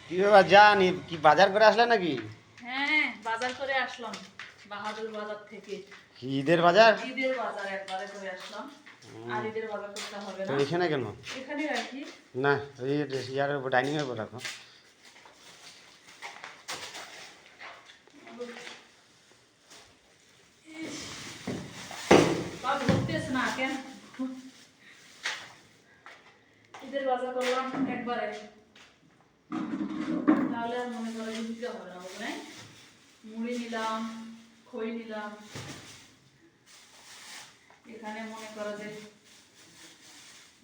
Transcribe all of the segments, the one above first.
কি ব্যাপার জানি কি বাজার করে আসলে নাকি? হ্যাঁ, বাজার করে আসলাম বাহাদুর বাজার থেকে। ঈদের বাজার? ঈদের বাজার একবারে করে আসলাম। আর ঈদের বাজার করতে হবে তো না। এখানে কেন? এখানে রাখি। না ওই ইয়ারের উপর ডাইনিং এর উপর রাখো। বাবা ধরতেছে না কেন? ঈদের বাজার করলাম একবারে। তাহলে আর মনে করে দিতে হবে না, বুঝলেন? মুড়ি নিলাম, খই নিলাম। এখানে মনে করো যে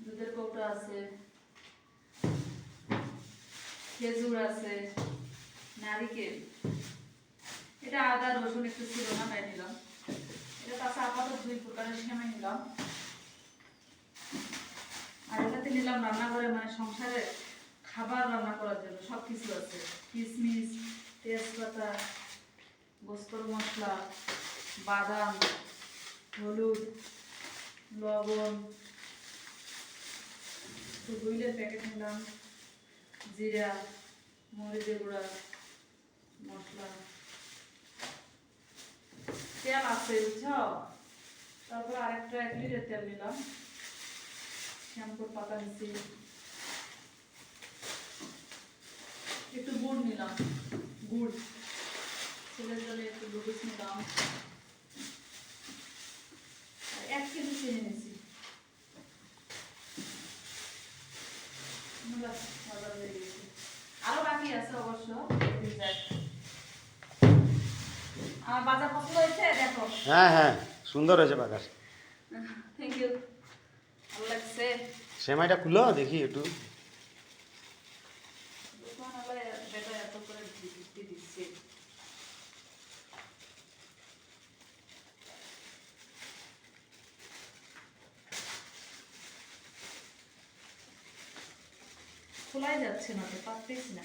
দুধের কৌটা আছে, খেজুর আছে, নারিকেল, এটা আদা রসুন একটু ছিল না তাই নিলাম। এটা কাঁচা আপাতত 2 প্রকারের সেমাই নিলাম। আর এটাতে নিলাম রান্নাঘরে মানে সংসারে খাবার রান্না করার জন্য সব কিছু আছে। কিশমিশ, তেজপাতা, গোস্তর মশলা, বাদাম, হলুদ, লবণ, হুইলের প্যাকেট নিলাম, জিরা, মরিচের গুঁড়া, মশলা, তেল আছে বুঝছো। তারপর আরেকটা 1 লিটার তেল নিলাম, শ্যাম্পুর পাতা নিচ্ছি, একটু গুড় নিলাম, গুড় ছেলের জন্য একটু দুধ নিলাম, 1 কেজি চিনি নিচ্ছি। আরো বাকি আছে অবশ্য। আমার বাজার পছন্দ হয়েছে দেখো। হ্যাঁ হ্যাঁ সুন্দর হয়েছে বাজার। থ্যাংক ইউ, ভালো লাগছে। সেমাইটা খুলো দেখি একটু। দোকানওয়ালা বেটা এত করে দিচ্ছে। খোলাই যাচ্ছে না তো, পারতেছি না।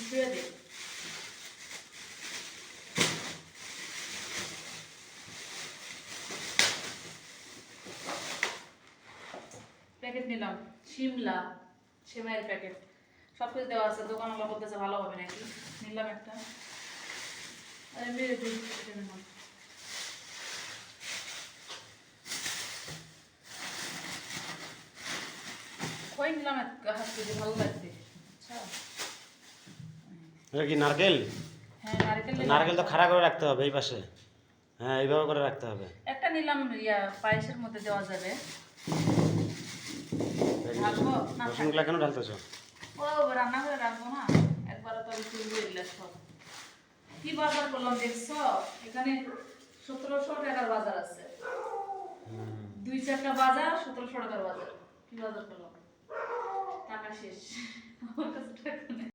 ছুঁয়ে দে। প্যাকেট নিলাম, শিমলা সেমাইয়ের প্যাকেট, সব কিছু দেওয়া আছে। দোকানওয়ালা বলতেছে ভালো হবে নাকি, নিলাম একটা। আরে মেরে দিই, এটা নিলাম। খই নিলাম 1 কেজি, ভালো লাগবে। আচ্ছা, এটা কি নারকেল? হ্যাঁ নারকেল নিলাম। নারকেল তো খাড়া করে রাখতে হবে এই পাশে। হ্যাঁ এইভাবে করে রাখতে হবে। একটা নিলাম, পায়েসের মধ্যে দেওয়া যাবে। ঢালবো না? রসুনগুলা কেন ঢালতেছো? ও রান্না করে রাখবো না, একবারে তো তুলবো এগুলা সব। কি বাজার করলাম দেখছো? এখানে 1700 টাকার বাজার আছে। 2 চাকা বাজার, 1700 টাকার বাজার। কি বাজার করলাম? টাকা শেষ, আমার কাছে টাকা নেই।